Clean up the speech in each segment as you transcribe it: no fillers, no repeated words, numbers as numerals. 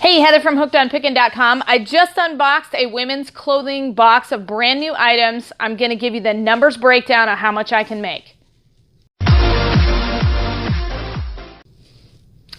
Hey, Heather from hookedonpickin.com. I just unboxed a women's clothing box of brand new items. I'm going to give you the numbers breakdown of how much I can make.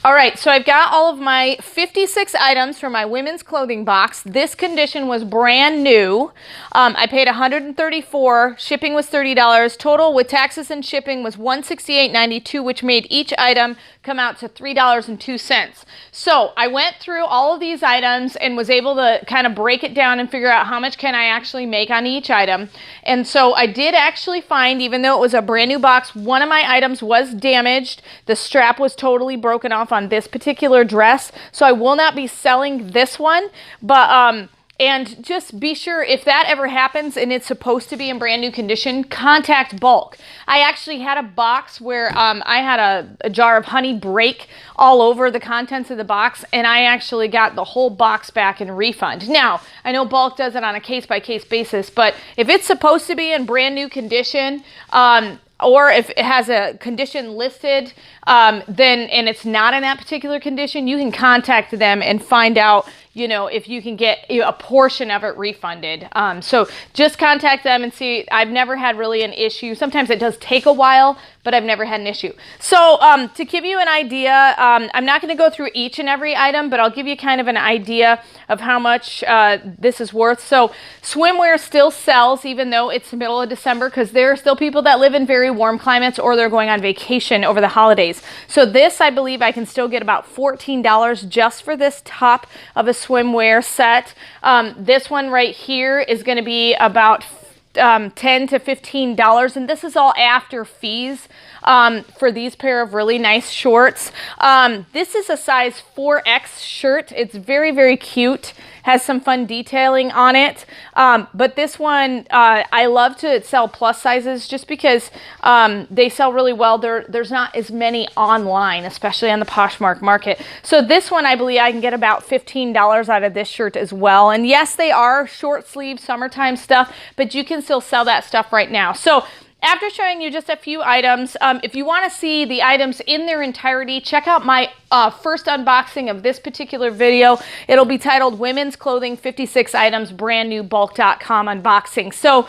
All right, so I've got all of my 56 items for my women's clothing box. This condition was brand new. I paid $134. Shipping was $30. Total with taxes and shipping was $168.92, which made each item come out to $3.02. So I went through all of these items and was able to kind of break it down and figure out how much can I actually make on each item. And so I did actually find, even though it was a brand new box, one of my items was damaged. The strap was totally broken off on this particular dress. So I will not be selling this one, but and just be sure, if that ever happens and it's supposed to be in brand new condition, contact bulk. I actually had a box where I had a jar of honey break all over the contents of the box, and I actually got the whole box back in refund. Now, I know bulk does it on a case-by-case basis, but if it's supposed to be in brand new condition, or if it has a condition listed, then and it's not in that particular condition, you can contact them and find out, you know, if you can get a portion of it refunded. So just contact them and see. I've never had really an issue. Sometimes it does take a while, but I've never had an issue. So to give you an idea, I'm not going to go through each and every item, but I'll give you kind of an idea of how much this is worth. So swimwear still sells, even though it's the middle of December, because there are still people that live in very warm climates or they're going on vacation over the holidays. So this, I believe I can still get about $14 just for this top of a swimwear set. This one right here is going to be about $10 to $15, and this is all after fees for these pair of really nice shorts. This is a size 4X shirt. It's very, very cute. Has some fun detailing on it. But this one, I love to sell plus sizes just because they sell really well. There's not as many online, especially on the Poshmark market. So this one, I believe I can get about $15 out of this shirt as well. And yes, they are short sleeve summertime stuff, but you can still sell that stuff right now. So after showing you just a few items, if you want to see the items in their entirety, check out my first unboxing of this particular video. It'll be titled Women's Clothing 56 Items Brand New Bulk.com Unboxing. So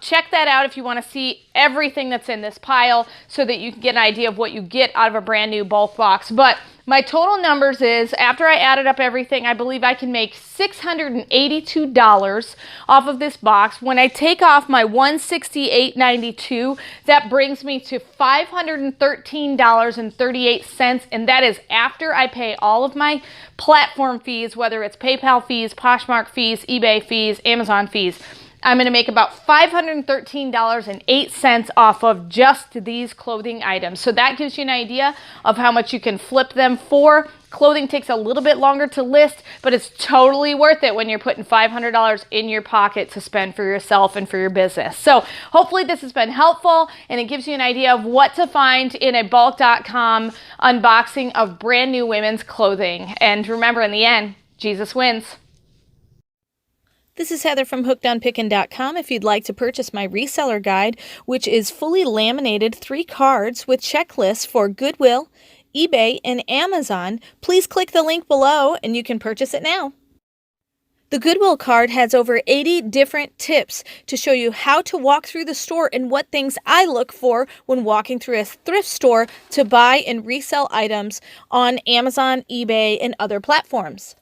check that out if you want to see everything that's in this pile so that you can get an idea of what you get out of a brand new bulk box. But my total numbers is, after I added up everything, I believe I can make $682 off of this box. When I take off my $168.92, that brings me to $513.38, and that is after I pay all of my platform fees, whether it's PayPal fees, Poshmark fees, eBay fees, Amazon fees. I'm going to make about $513.08 off of just these clothing items. So that gives you an idea of how much you can flip them for. Clothing takes a little bit longer to list, but it's totally worth it when you're putting $500 in your pocket to spend for yourself and for your business. So hopefully this has been helpful, and it gives you an idea of what to find in a bulk.com unboxing of brand new women's clothing. And remember, in the end, Jesus wins. This is Heather from hookedonpickin.com. If you'd like to purchase my reseller guide, which is fully laminated 3 cards with checklists for Goodwill, eBay, and Amazon, please click the link below and you can purchase it now. The Goodwill card has over 80 different tips to show you how to walk through the store and what things I look for when walking through a thrift store to buy and resell items on Amazon, eBay, and other platforms.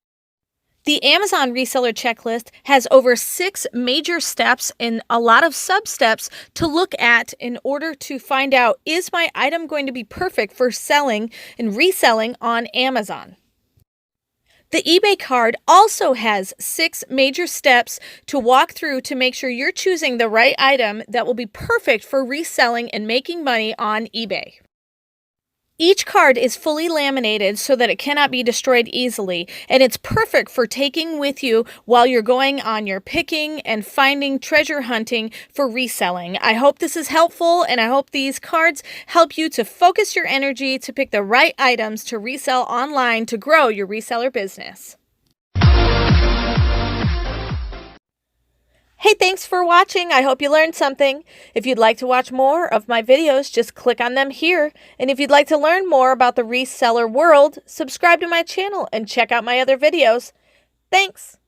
The Amazon reseller checklist has over 6 major steps and a lot of sub-steps to look at in order to find out, is my item going to be perfect for selling and reselling on Amazon? The eBay card also has 6 major steps to walk through to make sure you're choosing the right item that will be perfect for reselling and making money on eBay. Each card is fully laminated so that it cannot be destroyed easily, and it's perfect for taking with you while you're going on your picking and finding treasure hunting for reselling. I hope this is helpful, and I hope these cards help you to focus your energy to pick the right items to resell online to grow your reseller business. Hey, thanks for watching. I hope you learned something. If you'd like to watch more of my videos, just click on them here. And if you'd like to learn more about the reseller world, subscribe to my channel and check out my other videos. Thanks.